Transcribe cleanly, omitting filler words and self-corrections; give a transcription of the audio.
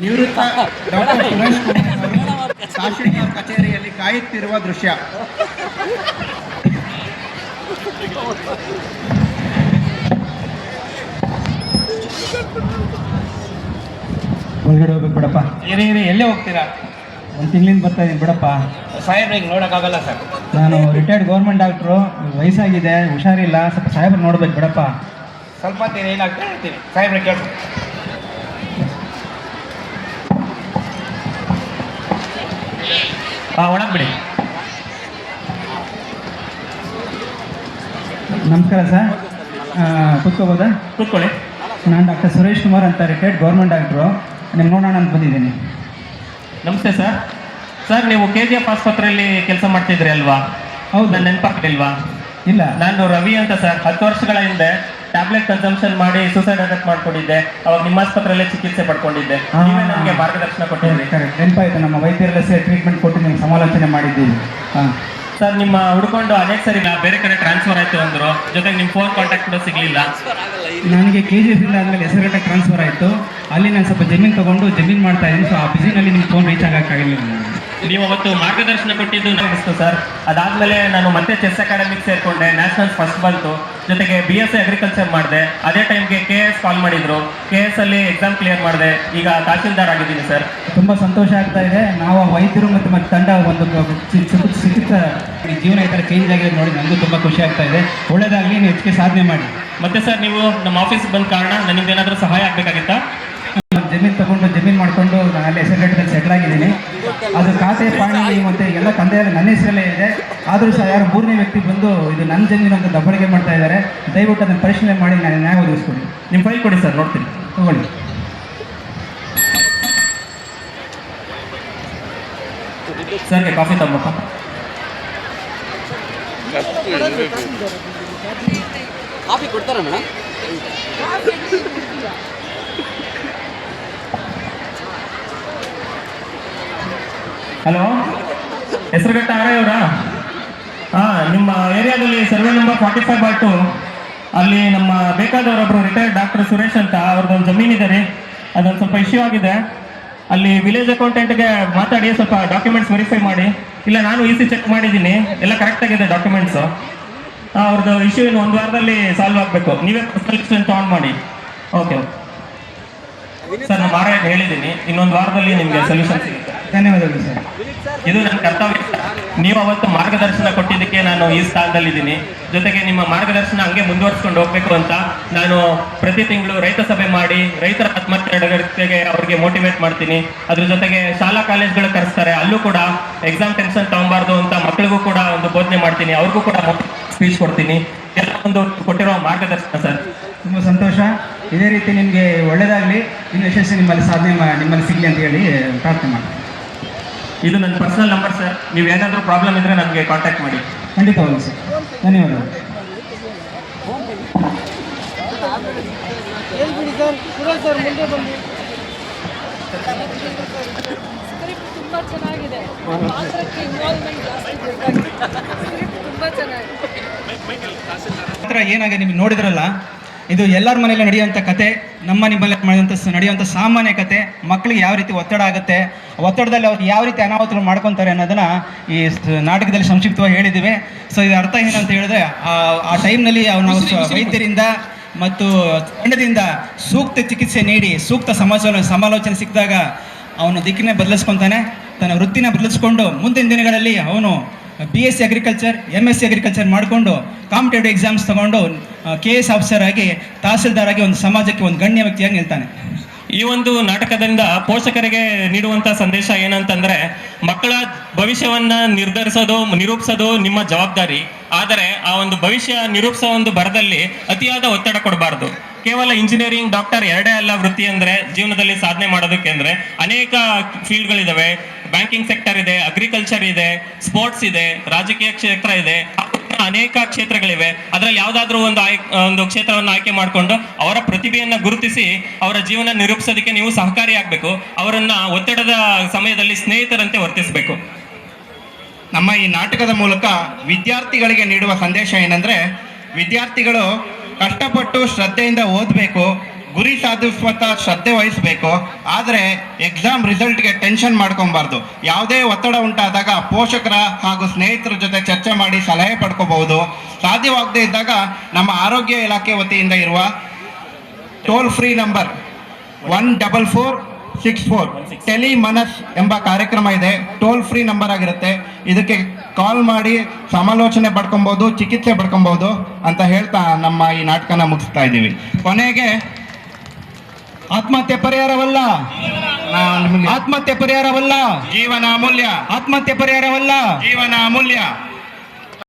ನಿವೃತ್ತ ಡಾಕ್ಟರ್ ಸುರೇಶ್ ಕುಮಾರ್ ಅವರು ತಹಶೀಲ್ದಾರ್ ಕಚೇರಿಯಲ್ಲಿ ಕಾಯುತ್ತಿರುವ ದೃಶ್ಯ. ಒಳಗಡೆ ಹೋಗ್ಬೇಕು ಬಿಡಪ್ಪ. ಇರಿ ಎಲ್ಲೇ ಹೋಗ್ತೀರಾ? ಒಂದು ತಿಂಗಳಿಂದ ಬರ್ತಾ ಇದ್ದೀನಿ ಬಿಡಪ್ಪ. ಸಾಹೇಬ್ರಿಗೆ ನೋಡೋಕ್ಕಾಗಲ್ಲ ಸರ್. ನಾನು ರಿಟೈರ್ಡ್ ಗೌರ್ಮೆಂಟ್ ಡಾಕ್ಟ್ರು, ವಯಸ್ಸಾಗಿದೆ, ಹುಷಾರಿಲ್ಲ, ಸ್ವಲ್ಪ ಸಾಹೇಬ್ರು ನೋಡ್ಬೇಕು ಬಿಡಪ್ಪ. ಸ್ವಲ್ಪ ಹೊತ್ತಿನ ಏನಾಗ್ತಾ ಹೇಳ್ತೀನಿ, ಸಾಹೇಬ್ರಿಗೆ ಕೇಳ್ತೀನಿ. ಒಳಗೆ ಬಿಡಿ. ನಮಸ್ಕಾರ ಸರ್, ಕೂತ್ಕೋಬೋದಾ? ಕೂತ್ಕೊಳ್ಳಿ. ನಾನು ಡಾಕ್ಟರ್ ಸುರೇಶ್ ಕುಮಾರ್ ಅಂತ, ರಿಟೈರ್ಡ್ ಗೌರ್ಮೆಂಟ್ ಡಾಕ್ಟ್ರು. ನಿಮ್ಗೆ ನೋಡೋಣ ಅಂತ ಬಂದಿದ್ದೀನಿ. ನಮಸ್ತೆ ಸರ್. ಸರ್, ನೀವು KGF ಆಸ್ಪತ್ರೆಯಲ್ಲಿ ಕೆಲಸ ಮಾಡ್ತಿದ್ರಿ ಅಲ್ವಾ? ಹೌದು. ನನ್ನ ನೆನಪಾಗ್ಲಿಲ್ವಾ? ಇಲ್ಲ. ನಾನು ರವಿ ಅಂತ ಸರ್. 10 ವರ್ಷಗಳ ಹಿಂದೆ ಟ್ಯಾಬ್ಲೆಟ್ ಕನ್ಸಂಪ್ಷನ್ ಮಾಡಿ ಸೂಸೈಡ್ ಅಟೆಂಪ್ಟ್ ಮಾಡ್ಕೊಂಡಿದ್ದೆ. ಅವಾಗ ನಿಮ್ಮ ಆಸ್ಪತ್ರೆಯಲ್ಲೇ ಚಿಕಿತ್ಸೆ ಪಡ್ಕೊಂಡಿದ್ದೆ. ನೀವೇ ನನಗೆ ಮಾರ್ಗದರ್ಶನ ಕೊಟ್ಟಿದ್ರಿ. ಕರೆಕ್ಟ್, ನೆನಪಾಯ್ತು. ನಮ್ಮ ವೈದ್ಯರೆಲ್ಲ ಸೇರಿ ಟ್ರೀಟ್ಮೆಂಟ್ ಕೊಟ್ಟು ನಿಮ್ಗೆ ಸಮಾಲೋಚನೆ ಮಾಡಿದ್ದೀವಿ. ಹಾಂ ಸರ್, ನಿಮ್ಮ ಹುಡ್ಕೊಂಡು ಅನೇಕ ಸರಿ ಬೇರೆ ಕಡೆ ಟ್ರಾನ್ಸ್ಫರ್ ಆಯ್ತು ಅಂದರು. ಜೊತೆಗೆ ನಿಮ್ಮ ಫೋನ್ ಕಾಂಟ್ಯಾಕ್ಟ್ ಕೂಡ ಸಿಗಲಿಲ್ಲ. ನನಗೆ KGF ಇಂದ ಆದಮೇಲೆ ಹೆಸರುಘಟ್ಟಕ್ಕೆ ಟ್ರಾನ್ಸ್ಫರ್ ಆಯಿತು. ಅಲ್ಲಿ ನಾನು ಸ್ವಲ್ಪ ಜಮೀನು ತೊಗೊಂಡು ಜಮೀನು ಮಾಡ್ತಾ ಇದ್ದೀನಿ. ಸೊ ಆ ಬಿಸಿನಲ್ಲಿ ನಿಮ್ಮ ಫೋನ್ ರೀಚ್ ಆಗೋಕ್ಕಾಗಿಲ್ಲ. ನೀವು ಅವತ್ತು ಮಾರ್ಗದರ್ಶನ ಕೊಟ್ಟಿದ್ದು ಅನಿಸ್ತು ಸರ್. ಅದಾದಮೇಲೆ ನಾನು ಮತ್ತೆ ಚೆಸ್ ಅಕಾಡೆಮಿಕ್ ಸೇರಿಕೊಂಡೆ. ನ್ಯಾಷನಲ್ಸ್ ಫಸ್ಟ್ ಬಂತು. ಜೊತೆಗೆ BSc ಅಗ್ರಿಕಲ್ಚರ್ ಮಾಡಿದೆ. ಅದೇ ಟೈಮ್ಗೆ KS ಕಾಲ್ ಮಾಡಿದರು. KS ಅಲ್ಲಿ ಎಕ್ಸಾಮ್ ಕ್ಲಿಯರ್ ಮಾಡಿದೆ. ಈಗ ತಹಶೀಲ್ದಾರ್ ಆಗಿದ್ದೀನಿ ಸರ್. ತುಂಬ ಸಂತೋಷ ಆಗ್ತಾ ಇದೆ. ನಾವು ವೈದ್ಯರು ಮತ್ತು ತಂಡ ಒಂದು ಚಿಕಿತ್ಸಾ ಜೀವನ ಈ ಥರ ಚೇಂಜ್ ಆಗಿದೆ ನೋಡಿ, ನನಗೂ ತುಂಬ ಖುಷಿ ಆಗ್ತಾ ಇದೆ. ಒಳ್ಳೆಯದಾಗಲಿ, ನೀವು ಹೆಚ್ಚಿಗೆ ಸಾಧನೆ ಮಾಡಿ. ಮತ್ತೆ ಸರ್, ನೀವು ನಮ್ಮ ಆಫೀಸ್ಗೆ ಬಂದ ಕಾರಣ ನನಗೆ ಏನಾದರೂ ಸಹಾಯ ಆಗಬೇಕಾಗಿತ್ತಾ? ಜಮೀನು ತಗೊಂಡು ಜಮೀನು ಮಾಡಿಕೊಂಡು ನಾನು ಅಲ್ಲಿ ಹೆಸರುಘಟ್ಟದಲ್ಲಿ ಸೆಟ್ಲ್ ಆಗಿದ್ದೀನಿ. ಅದು ಖಾತೆ ಪಾಣಿ ಮತ್ತು ಎಲ್ಲ ತಂದೆಯಲ್ಲಿ ನನ್ನ ಹೆಸರಲ್ಲೇ ಇದೆ. ಆದರೂ ಸಹ ಯಾರು ಮೂರನೇ ವ್ಯಕ್ತಿ ಬಂದು ಇದು ನನ್ನ ಜಮೀನು ಅಂತ ದಬ್ಬಳಿಕೆ ಮಾಡ್ತಾ ಇದ್ದಾರೆ. ದಯವಿಟ್ಟು ಅದನ್ನು ಪರಿಶೀಲನೆ ಮಾಡಿ ನಾನು ನ್ಯಾಯ ಒದಗಿಸ್ಕೊಡಿ. ನಿಮ್ಮ ಫೈಲ್ ಕೊಡಿ ಸರ್, ನೋಡ್ತೀನಿ. ತಗೊಳ್ಳಿ. ಸರ್ಗೆ ಕಾಫಿ ತಗೊಂಬಪ್ಪ. ಕಾಫಿ ಕೊಡ್ತಾರ ಮೇಡಮ್? ಹಲೋ, ಹೆಸರುಘಟ್ಟ ಅವರಾ? ಹಾಂ, ನಿಮ್ಮ ಏರಿಯಾದಲ್ಲಿ ಸರ್ವೆ ನಂಬರ್ 45/2 ಅಲ್ಲಿ ನಮ್ಮ ಬೇಕಾದವರೊಬ್ಬರು ರಿಟೈರ್ಡ್ ಡಾಕ್ಟರ್ ಸುರೇಶ್ ಅಂತ ಅವ್ರದ್ದೊಂದು ಜಮೀನಿದೆ ರೀ. ಅದೊಂದು ಸ್ವಲ್ಪ ಇಶ್ಯೂ ಆಗಿದೆ. ಅಲ್ಲಿ ವಿಲೇಜ್ ಅಕೌಂಟೆಂಟ್ಗೆ ಮಾತಾಡಿ ಸ್ವಲ್ಪ ಡಾಕ್ಯುಮೆಂಟ್ಸ್ ವೆರಿಫೈ ಮಾಡಿ. ಇಲ್ಲ, ನಾನು EC ಚೆಕ್ ಮಾಡಿದ್ದೀನಿ, ಎಲ್ಲ ಕರೆಕ್ಟಾಗಿದೆ ಡಾಕ್ಯುಮೆಂಟ್ಸು. ಅವ್ರದ್ದು ಇಶ್ಯೂ ಇನ್ನು 1 ವಾರದಲ್ಲಿ ಸಾಲ್ವ್ ಆಗಬೇಕು. ನೀವೇ ಪರ್ಸನಲ್ ತಗೊಂಡು ಮಾಡಿ. ಓಕೆ ಸರ್, ನಾನು ಮಾರಾಟ ಹೇಳಿದ್ದೀನಿ, ಇನ್ನೊಂದು ವಾರದಲ್ಲಿ ನಿಮಗೆ ಸೊಲ್ಯೂಷನ್ ಸಿಗುತ್ತೆ. ಧನ್ಯವಾದಗಳು ಸರ್. ಇದು ನನ್ನ ಕರ್ತವ್ಯ. ನೀವು ಅವತ್ತು ಮಾರ್ಗದರ್ಶನ ಕೊಟ್ಟಿದ್ದಕ್ಕೆ ನಾನು ಈ ಸ್ಥಾನದಲ್ಲಿದ್ದೀನಿ. ಜೊತೆಗೆ ನಿಮ್ಮ ಮಾರ್ಗದರ್ಶನ ಹಂಗೆ ಮುಂದುವರಿಸ್ಕೊಂಡು ಹೋಗ್ಬೇಕು ಅಂತ ನಾನು ಪ್ರತಿ ತಿಂಗಳು ರೈತ ಸಭೆ ಮಾಡಿ ರೈತರ ಆತ್ಮಹತ್ಯೆಗೆ ಅವ್ರಿಗೆ ಮೋಟಿವೇಟ್ ಮಾಡ್ತೀನಿ. ಅದ್ರ ಜೊತೆಗೆ ಶಾಲಾ ಕಾಲೇಜ್ಗಳು ಕರೆಸ್ತಾರೆ, ಅಲ್ಲೂ ಕೂಡ ಎಕ್ಸಾಮ್ ಟೆನ್ಷನ್ ತಗೊಬಾರ್ದು ಅಂತ ಮಕ್ಕಳಿಗೂ ಕೂಡ ಒಂದು ಬೋಧನೆ ಮಾಡ್ತೀನಿ. ಅವ್ರಿಗೂ ಕೂಡ ಸ್ಪೀಚ್ ಕೊಡ್ತೀನಿ. ಎಲ್ಲ ಒಂದು ಕೊಟ್ಟಿರೋ ಮಾರ್ಗದರ್ಶನ ಸರ್. ತುಂಬ ಸಂತೋಷ. ಇದೇ ರೀತಿ ನಿಮಗೆ ಒಳ್ಳೆಯದಾಗಲಿ, ಇನ್ನು ಯಶಸ್ಸು ನಿಮ್ಮಲ್ಲಿ ಸಾಧನೆ ನಿಮ್ಮಲ್ಲಿ ಸಿಗಲಿ ಅಂತ ಹೇಳಿ ಪ್ರಾರ್ಥನೆ ಮಾಡ್ತೀನಿ. ಇದು ನನ್ನ ಪರ್ಸನಲ್ ನಂಬರ್ ಸರ್. ನೀವು ಏನಾದರೂ ಪ್ರಾಬ್ಲಮ್ ಇದ್ದರೆ ನನಗೆ ಕಾಂಟ್ಯಾಕ್ಟ್ ಮಾಡಿ. ಖಂಡಿತವಾಗಲಿ ಸರ್, ಧನ್ಯವಾದಗಳು. ತುಂಬ ಚೆನ್ನಾಗಿದೆ. ಪಾತ್ರಕ್ಕೆ ಇನ್ವಾಲ್ವ್ಮೆಂಟ್ ಜಾಸ್ತಿ ಬೇಕಾಗಿದೆ. ತುಂಬ ಚೆನ್ನಾಗಿದೆ. ಏನಾಗಿದೆ ನಿಮಗೆ ನೋಡಿದ್ರಲ್ಲ, ಇದು ಎಲ್ಲರ ಮನೆಯಲ್ಲೂ ನಡೆಯುವಂಥ ಕತೆ, ನಮ್ಮ ನಿಮ್ಮಲ್ಲಿ ನಡೆಯುವಂಥ ಸಾಮಾನ್ಯ ಕತೆ. ಮಕ್ಕಳಿಗೆ ಯಾವ ರೀತಿ ಒತ್ತಡ ಆಗುತ್ತೆ, ಒತ್ತಡದಲ್ಲಿ ಅವ್ರು ಯಾವ ರೀತಿ ಅನಾಹುತಗಳು ಮಾಡ್ಕೊತಾರೆ ಅನ್ನೋದನ್ನು ಈ ನಾಟಕದಲ್ಲಿ ಸಂಕ್ಷಿಪ್ತವಾಗಿ ಹೇಳಿದ್ದೀವಿ. ಸೊ ಇದರ ಅರ್ಥ ಏನಂತ ಹೇಳಿದ್ರೆ, ಆ ಟೈಮ್ನಲ್ಲಿ ನಾವು ವೈದ್ಯರಿಂದ ಮತ್ತು ತಂಡದಿಂದ ಸೂಕ್ತ ಚಿಕಿತ್ಸೆ ನೀಡಿ ಸೂಕ್ತ ಸಮಾಲೋಚನೆ ಸಿಕ್ಕಿದಾಗ ಅವನು ದಿಕ್ಕನ್ನೇ ಬದಲಿಸ್ಕೊತಾನೆ, ತನ್ನ ವೃತ್ತಿನ ಬದಲಿಸ್ಕೊಂಡು ಮುಂದಿನ ದಿನಗಳಲ್ಲಿ ಅವನು BSc ಅಗ್ರಿಕಲ್ಚರ್, MSc ಅಗ್ರಿಕಲ್ಚರ್ ಮಾಡಿಕೊಂಡು ಕಾಂಪಿಟೇಟಿವ್ ಎಕ್ಸಾಮ್ಸ್ ತೊಗೊಂಡು KS ಆಫೀಸರ್ ಆಗಿ, ತಹಸೀಲ್ದಾರ್ ಆಗಿ ಒಂದು ಸಮಾಜಕ್ಕೆ ಒಂದು ಗಣ್ಯ ವ್ಯಕ್ತಿಯಾಗಿ ನಿಲ್ತಾನೆ. ಈ ಒಂದು ನಾಟಕದಿಂದ ಪೋಷಕರಿಗೆ ನೀಡುವಂಥ ಸಂದೇಶ ಏನಂತಂದ್ರೆ, ಮಕ್ಕಳ ಭವಿಷ್ಯವನ್ನ ನಿರೂಪಿಸೋದು ನಿಮ್ಮ ಜವಾಬ್ದಾರಿ. ಆದರೆ ಆ ಒಂದು ಭವಿಷ್ಯ ನಿರೂಪಿಸೋ ಒಂದು ಭರದಲ್ಲಿ ಅತಿಯಾದ ಒತ್ತಡ ಕೊಡಬಾರ್ದು. ಕೇವಲ ಇಂಜಿನಿಯರಿಂಗ್, ಡಾಕ್ಟರ್ ಎರಡೇ ಅಲ್ಲ ವೃತ್ತಿ ಅಂದ್ರೆ ಜೀವನದಲ್ಲಿ ಸಾಧನೆ ಮಾಡೋದಕ್ಕೆ. ಅಂದ್ರೆ ಅನೇಕ ಫೀಲ್ಡ್ಗಳಿದಾವೆ. ಬ್ಯಾಂಕಿಂಗ್ ಸೆಕ್ಟರ್ ಇದೆ, ಅಗ್ರಿಕಲ್ಚರ್ ಇದೆ, ಸ್ಪೋರ್ಟ್ಸ್ ಇದೆ, ರಾಜಕೀಯ ಕ್ಷೇತ್ರ ಇದೆ, ಅನೇಕ ಕ್ಷೇತ್ರಗಳಿವೆ. ಅದರಲ್ಲಿ ಯಾವುದಾದ್ರೂ ಒಂದು ಕ್ಷೇತ್ರವನ್ನು ಆಯ್ಕೆ ಮಾಡಿಕೊಂಡು ಅವರ ಪ್ರತಿಭೆಯನ್ನ ಗುರುತಿಸಿ ಅವರ ಜೀವನ ನಿರೂಪಿಸೋದಕ್ಕೆ ನೀವು ಸಹಕಾರಿಯಾಗಬೇಕು. ಅವರನ್ನ ಒತ್ತಡದ ಸಮಯದಲ್ಲಿ ಸ್ನೇಹಿತರಂತೆ ವರ್ತಿಸಬೇಕು. ನಮ್ಮ ಈ ನಾಟಕದ ಮೂಲಕ ವಿದ್ಯಾರ್ಥಿಗಳಿಗೆ ನೀಡುವ ಸಂದೇಶ ಏನಂದರೆ, ವಿದ್ಯಾರ್ಥಿಗಳು ಕಷ್ಟಪಟ್ಟು ಶ್ರದ್ಧೆಯಿಂದ ಓದಬೇಕು. ಗುರಿ ಸಾಧಿಸುವಂತ ಶ್ರದ್ಧೆ ವಹಿಸಬೇಕು. ಆದರೆ ಎಕ್ಸಾಮ್ ರಿಸಲ್ಟ್ಗೆ ಟೆನ್ಷನ್ ಮಾಡ್ಕೊಬಾರ್ದು. ಯಾವುದೇ ಒತ್ತಡ ಉಂಟಾದಾಗ ಪೋಷಕರ ಹಾಗೂ ಸ್ನೇಹಿತರ ಜೊತೆ ಚರ್ಚೆ ಮಾಡಿ ಸಲಹೆ ಪಡ್ಕೋಬಹುದು. ಸಾಧ್ಯವಾಗದೇ ಇದ್ದಾಗ ನಮ್ಮ ಆರೋಗ್ಯ ಇಲಾಖೆ ವತಿಯಿಂದ ಇರುವ ಟೋಲ್ ಫ್ರೀ ನಂಬರ್ 14464 ಟೆಲಿ ಮನಸ್ ಎಂಬ ಕಾರ್ಯಕ್ರಮ ಇದೆ. ಟೋಲ್ ಫ್ರೀ ನಂಬರ್ ಆಗಿರುತ್ತೆ. ಇದಕ್ಕೆ ಕಾಲ್ ಮಾಡಿ ಸಮಾಲೋಚನೆ ಪಡ್ಕೊಬಹುದು, ಚಿಕಿತ್ಸೆ ಪಡ್ಕೊಬಹುದು ಅಂತ ಹೇಳ್ತಾ ನಮ್ಮ ಈ ನಾಟಕನ ಮುಗಿಸ್ತಾ ಇದ್ದೀವಿ. ಕೊನೆಗೆ ಆತ್ಮಹತ್ಯೆ ಪರಿಹಾರವಲ್ಲ, ನಾನು ನಿಮಗೆ ಆತ್ಮಹತ್ಯೆ ಪರಿಹಾರವಲ್ಲ, ಜೀವನ ಅಮೂಲ್ಯ, ಆತ್ಮಹತ್ಯೆ ಪರಿಹಾರವಲ್ಲ. ಜೀವನ ಅಮೂಲ್ಯ.